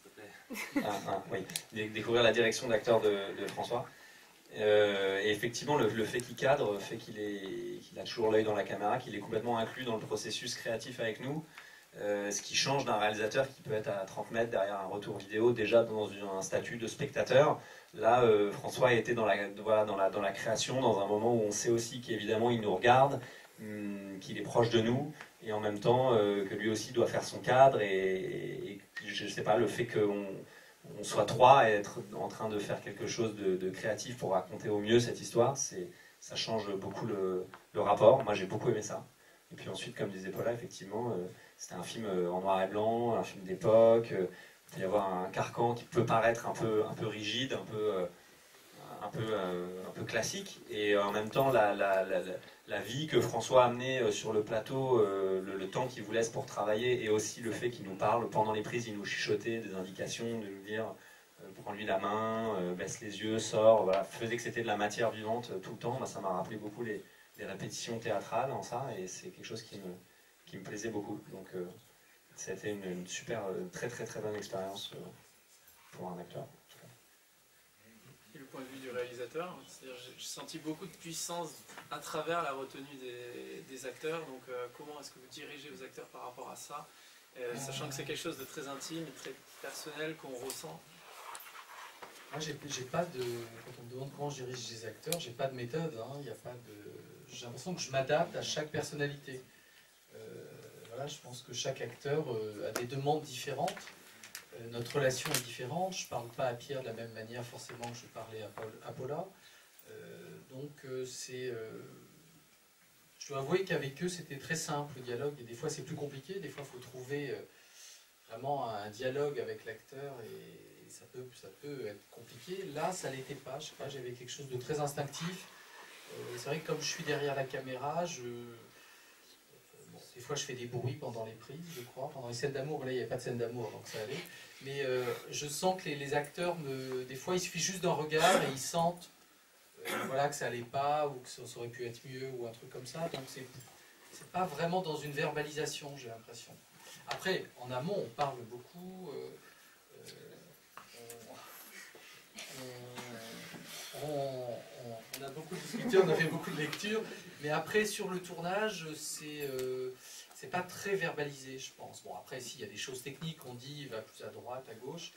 te plaît. Oui. Découvrir la direction d'acteur de François. Et effectivement, le fait qu'il cadre fait qu'il a toujours l'œil dans la caméra, qu'il est complètement inclus dans le processus créatif avec nous. Ce qui change d'un réalisateur qui peut être à 30 mètres derrière un retour vidéo, déjà dans un statut de spectateur. Là, François était dans la création, dans un moment où on sait aussi qu'évidemment il nous regarde, qu'il est proche de nous, et en même temps que lui aussi doit faire son cadre, et je ne sais pas, le fait qu'on soit trois à être en train de faire quelque chose de créatif pour raconter au mieux cette histoire, ça change beaucoup le rapport. Moi j'ai beaucoup aimé ça. Et puis ensuite, comme disait Paula, effectivement, c'était un film en noir et blanc, un film d'époque. Il peut y avoir un carcan qui peut paraître un peu rigide, un peu classique. Et en même temps, la vie que François a amenée sur le plateau, le temps qu'il vous laisse pour travailler, et aussi le fait qu'il nous parle. Pendant les prises, il nous chuchotait des indications, de nous dire prends-lui la main, baisse les yeux, sors. Voilà, faisait que c'était de la matière vivante tout le temps. Moi, ça m'a rappelé beaucoup les répétitions théâtrales en ça, et c'est quelque chose qui me plaisait beaucoup. Donc ça a été une super, très bonne expérience pour un acteur. Et le point de vue du réalisateur, c'est-à-dire j'ai senti beaucoup de puissance à travers la retenue des acteurs. Donc comment est-ce que vous dirigez vos acteurs par rapport à ça, sachant que c'est quelque chose de très intime et très personnel qu'on ressent? Moi, j'ai pas de. Quand on me demande comment je dirige les acteurs, j'ai pas de méthode. Hein, y a pas de. J'ai l'impression que je m'adapte à chaque personnalité. Voilà, je pense que chaque acteur a des demandes différentes. Notre relation est différente. Je parle pas à Pierre de la même manière forcément que je parlais à Paula. Donc c'est. Je dois avouer qu'avec eux, c'était très simple le dialogue. Et des fois, c'est plus compliqué. Des fois, il faut trouver vraiment un dialogue avec l'acteur et ça peut être compliqué. Là, ça l'était pas. Je sais pas, j'avais quelque chose de très instinctif. C'est vrai que comme je suis derrière la caméra, des fois je fais des bruits pendant les prises, je crois. Pendant les scènes d'amour, là il n'y avait pas de scène d'amour donc ça allait. Mais je sens que les acteurs, des fois il suffit juste d'un regard et ils sentent voilà, que ça allait pas ou que ça aurait pu être mieux ou un truc comme ça. Donc c'est pas vraiment dans une verbalisation, j'ai l'impression. Après, en amont, on parle beaucoup. On a beaucoup discuté, on a fait beaucoup de lectures, mais après sur le tournage, c'est pas très verbalisé, je pense. Bon, après, s'il y a des choses techniques, on dit il va plus à droite, à gauche.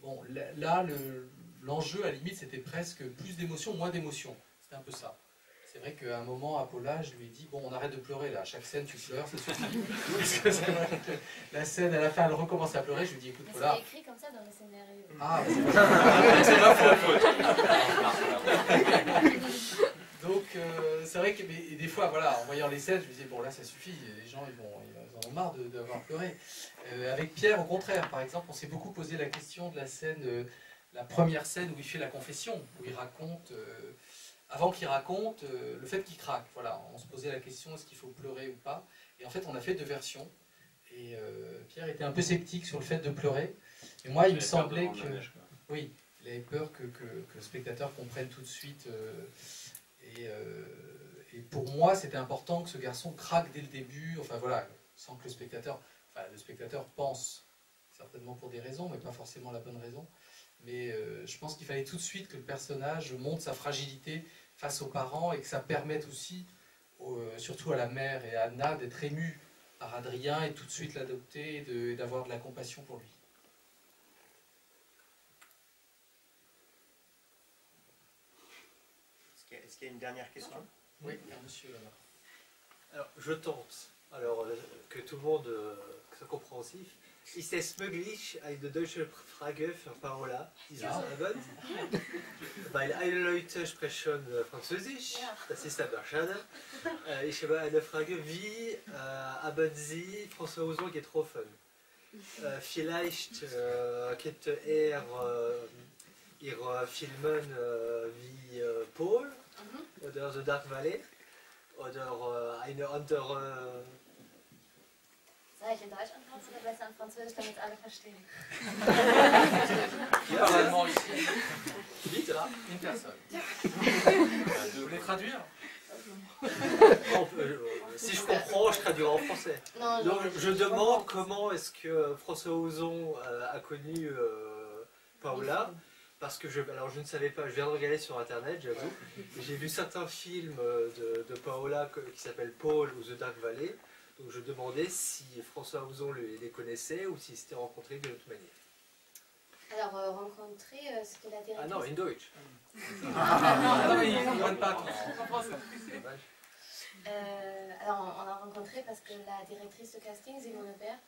Bon, là, l'enjeu, à la limite, c'était presque plus d'émotion, moins d'émotion. C'était un peu ça. C'est vrai qu'à un moment, à Paula, je lui ai dit bon, on arrête de pleurer là, à chaque scène tu pleures, ça suffit. Parce que c'est vrai que la scène, à la fin, elle recommence à pleurer. Je lui ai dit écoute, Paula. C'est écrit comme ça dans le scénario. Ah, c'est ma faute. Donc, c'est vrai que des fois, voilà, en voyant les scènes, je me disais bon, là, ça suffit, les gens, ils en ont marre d'avoir pleuré. Avec Pierre, au contraire, par exemple, on s'est beaucoup posé la question de la scène, la première scène où il fait la confession, où il raconte. Avant qu'il raconte le fait qu'il craque. Voilà, on se posait la question est-ce qu'il faut pleurer ou pas. Et en fait, on a fait deux versions. Et Pierre était un peu sceptique sur le fait de pleurer. Et moi, il me semblait que. Oui, il avait peur que le spectateur comprenne tout de suite. Et pour moi, c'était important que ce garçon craque dès le début. Enfin voilà, sans que le spectateur pense, certainement pour des raisons, mais pas forcément la bonne raison. Mais je pense qu'il fallait tout de suite que le personnage montre sa fragilité face aux parents et que ça permette aussi, surtout à la mère et à Anna, d'être émue par Adrien et tout de suite l'adopter et d'avoir de la compassion pour lui. Est-ce qu'il y a une dernière question? Oui, monsieur là-bas. Alors, je tente. Alors, que tout le monde que ce soit compréhensif. Ist es möglich, eine deutsche Frage für Paola? Ist das gut? Weil alle Leute sprechen Französisch, das ist aber schade. Ich habe eine Frage, wie haben Sie François Ozon getroffen? Vielleicht könnte ihr filmen wie Paul oder The Dark Valley oder eine andere... Soll ich in Deutsch antworten oder besser in Französisch, damit es alle verstehen? Ja, allemand ici. Vite, là, une personne. Vous voulez traduire? Si je comprends, je traduirai en français. Non, Donc, je comprends. demande comment est-ce que François Ozon a connu Paola. Parce que alors je ne savais pas, je viens de regarder sur internet, j'avoue. J'ai vu certains films de Paola qui s'appellent Paul ou The Dark Valley. Donc je demandais si François Ozon les connaissait ou s'ils s'étaient rencontrés d'une autre manière. Alors, rencontrer, c'était la directrice. Ah non, in Deutsch. Ah oui, ils ne comprennent pas. Dommage. Alors, on a rencontré parce que la directrice de casting, Simone Aubert,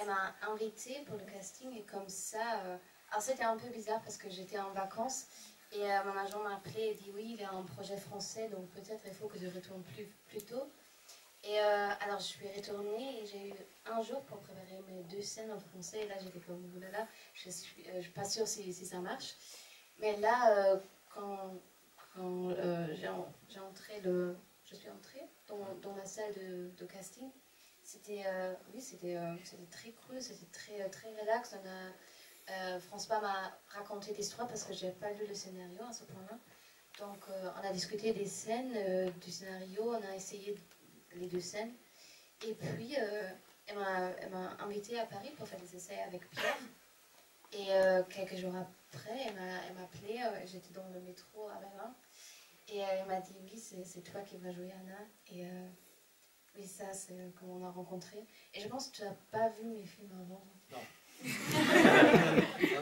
elle m'a invitée pour le casting et comme ça. Alors, c'était un peu bizarre parce que j'étais en vacances et mon agent m'a appelé et dit oui, il y a un projet français donc peut-être il faut que je retourne plus tôt. Et alors, je suis retournée et j'ai eu un jour pour préparer mes 2 scènes en français et là j'étais comme oulala, je suis pas sûre si ça marche. Mais là, quand je suis entrée dans la salle de casting. C'était très cool, c'était très relax. François m'a raconté l'histoire parce que je n'ai pas lu le scénario à ce point-là. Donc on a discuté des scènes, du scénario, on a essayé les 2 scènes. Et puis elle m'a invitée à Paris pour faire des essais avec Pierre. Et quelques jours après, elle m'a appelé, j'étais dans le métro à Berlin. Et elle m'a dit, oui, c'est toi qui vas jouer Anna. Et oui, ça, c'est comment on a rencontré. Et je pense que tu n'as pas vu mes films avant.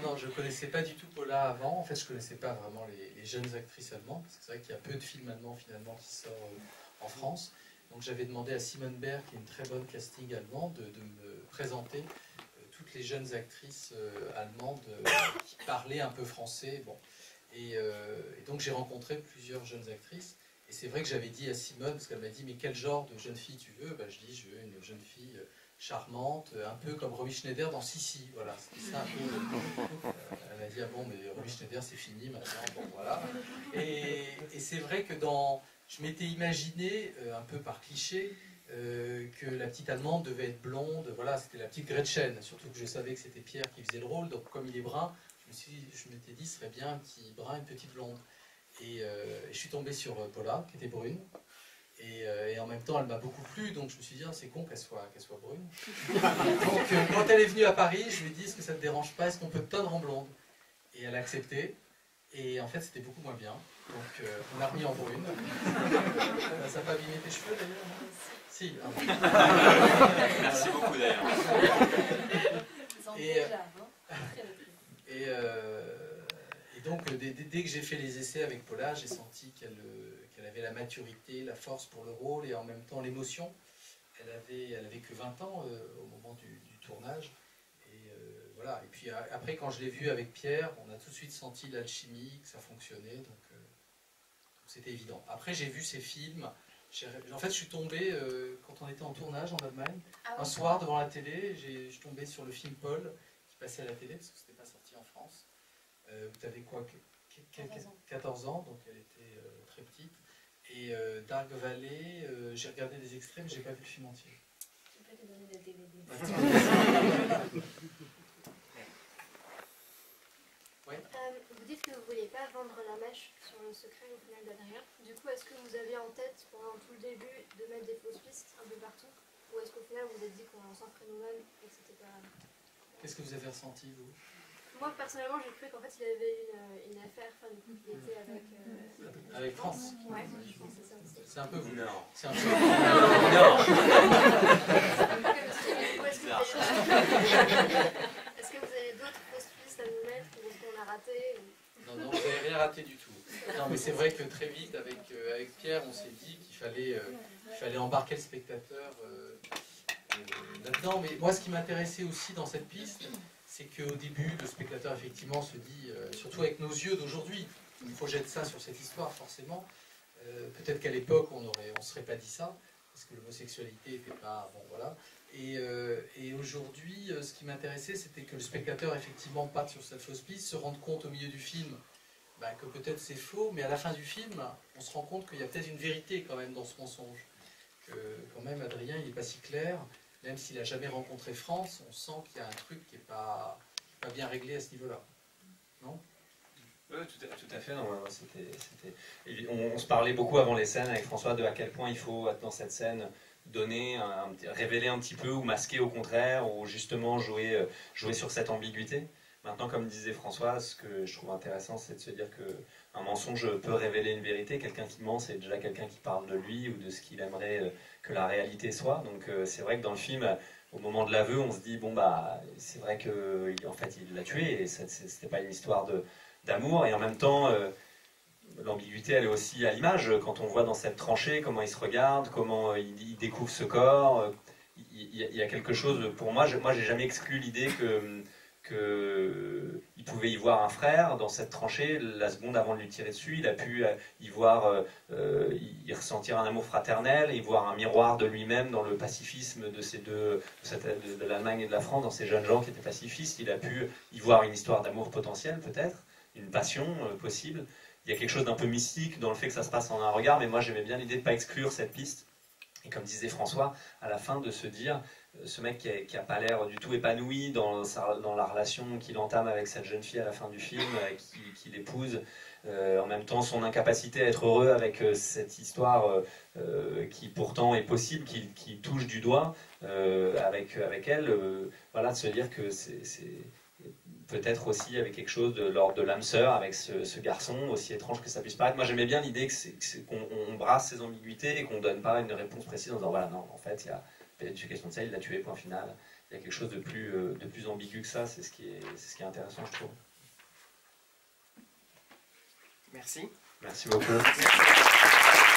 Non, je ne connaissais pas du tout Paula avant. En fait, je ne connaissais pas vraiment les jeunes actrices allemandes. Parce que c'est vrai qu'il y a peu de films allemands finalement qui sortent en France. Donc j'avais demandé à Simone Berg, qui est une très bonne casting allemande, de me présenter toutes les jeunes actrices allemandes qui parlaient un peu français. Bon. Et donc j'ai rencontré plusieurs jeunes actrices. Et c'est vrai que j'avais dit à Simone, parce qu'elle m'a dit, mais quel genre de jeune fille tu veux? Je dis, je veux une jeune fille charmante, un peu comme Romy Schneider dans Sissi. Voilà, c'était ça un peu. Elle m'a dit, ah bon, mais Romy Schneider c'est fini maintenant. Bon, voilà. Et c'est vrai que je m'étais imaginé, un peu par cliché, que la petite Allemande devait être blonde. Voilà, c'était la petite Gretchen. Surtout que je savais que c'était Pierre qui faisait le rôle. Donc comme il est brun, je m'étais dit, ce serait bien un petit brun, une petite blonde. Et je suis tombé sur Paula, qui était brune. Et en même temps, elle m'a beaucoup plu, donc je me suis dit, ah, c'est con qu'elle soit brune. Donc quand elle est venue à Paris, je lui ai dit, est-ce que ça ne te dérange pas, est-ce qu'on peut te teindre en blonde? Et elle a accepté. Et en fait, c'était beaucoup moins bien. Donc on l'a remis en brune. Ça n'a pas abîmé tes cheveux d'ailleurs? Si. Merci beaucoup d'ailleurs. Et donc, dès que j'ai fait les essais avec Paula, j'ai senti qu'elle avait la maturité, la force pour le rôle et en même temps l'émotion. Elle avait que 20 ans au moment du tournage. Et voilà. Et puis après, quand je l'ai vue avec Pierre, on a tout de suite senti l'alchimie, que ça fonctionnait. Donc c'était évident. Après, j'ai vu ces films. En fait, je suis tombé, quand on était en tournage en Allemagne, un soir devant la télé, je suis tombé sur le film Paul, qui passait à la télé, parce que c'était pas sorti en France. Tu avais quoi, 14 ans, donc elle était très petite. Et Dark Valley, j'ai regardé des extraits, mais j'ai pas vu le film entier. Je peux te donner le DVD. Ouais. Vous dites que vous ne vouliez pas vendre la mèche sur le secret au final d'Adrien. Du coup, est-ce que vous aviez en tête pendant tout le début de mettre des fausses pistes un peu partout? Ou est-ce qu'au final vous vous êtes dit qu'on s'en ferait nous-mêmes et que c'était pas... Qu'est-ce que vous avez ressenti, vous? Moi, personnellement, j'ai cru qu'en fait, il avait une affaire, enfin, il était avec... Avec France? Ouais, je pense que c'est ça aussi. C'est un peu vous. Non. C'est un peu... Est-ce que vous avez d'autres fausses pistes à nous mettre ou est-ce qu'on a raté? Non, vous n'avez rien raté du tout. Non, mais c'est vrai que très vite, avec Pierre, on s'est dit qu'il fallait embarquer le spectateur là-dedans. Mais moi, ce qui m'intéressait aussi dans cette piste, c'est qu'au début, le spectateur, effectivement, se dit, surtout avec nos yeux d'aujourd'hui, il projette ça sur cette histoire, forcément. Peut-être qu'à l'époque, on ne serait pas dit ça, parce que l'homosexualité n'était pas... Bon, voilà. Et aujourd'hui, ce qui m'intéressait, c'était que le spectateur, effectivement, parte sur cette fausse piste, se rende compte au milieu du film que peut-être c'est faux, mais à la fin du film, on se rend compte qu'il y a peut-être une vérité quand même dans ce mensonge. Que quand même, Adrien, il n'est pas si clair, même s'il n'a jamais rencontré France, on sent qu'il y a un truc qui n'est pas bien réglé à ce niveau-là. Non ? Oui, tout à fait. Non, on se parlait beaucoup avant les scènes avec François de à quel point il faut, dans cette scène, révéler un petit peu ou masquer au contraire, ou justement jouer sur cette ambiguïté. Maintenant, comme disait François, ce que je trouve intéressant, c'est de se dire qu'un mensonge peut révéler une vérité. Quelqu'un qui ment, c'est déjà quelqu'un qui parle de lui ou de ce qu'il aimerait que la réalité soit. Donc c'est vrai que dans le film, au moment de l'aveu, on se dit, bon bah, c'est vrai qu'en fait, il l'a tué, et c'était pas une histoire d'amour. Et en même temps, l'ambiguïté, elle est aussi à l'image. Quand on voit dans cette tranchée, comment il se regarde, comment il découvre ce corps, il y a quelque chose, pour moi, j'ai jamais exclu l'idée qu'il pouvait y voir un frère dans cette tranchée. La seconde avant de lui tirer dessus, il a pu y voir, y ressentir un amour fraternel, y voir un miroir de lui-même dans le pacifisme de l'Allemagne et de la France, dans ces jeunes gens qui étaient pacifistes. Il a pu y voir une histoire d'amour potentiel, peut-être, une passion possible. Il y a quelque chose d'un peu mystique dans le fait que ça se passe en un regard, mais moi j'aimais bien l'idée de ne pas exclure cette piste. Et comme disait François, à la fin de se dire, ce mec qui n'a pas l'air du tout épanoui dans la relation qu'il entame avec cette jeune fille à la fin du film, qu'il épouse, en même temps son incapacité à être heureux avec cette histoire qui pourtant est possible, qui touche du doigt avec elle, voilà, de se dire que c'est peut-être aussi avec quelque chose de l'ordre de l'âme sœur, avec ce garçon, aussi étrange que ça puisse paraître. Moi j'aimais bien l'idée qu'on brasse ces ambiguïtés et qu'on ne donne pas une réponse précise en disant voilà, non, en fait, il y a peut-être une question de ça, il l'a tué, point final. Il y a quelque chose de plus ambigu que ça, c'est ce qui est intéressant, je trouve. Merci. Merci beaucoup. Merci.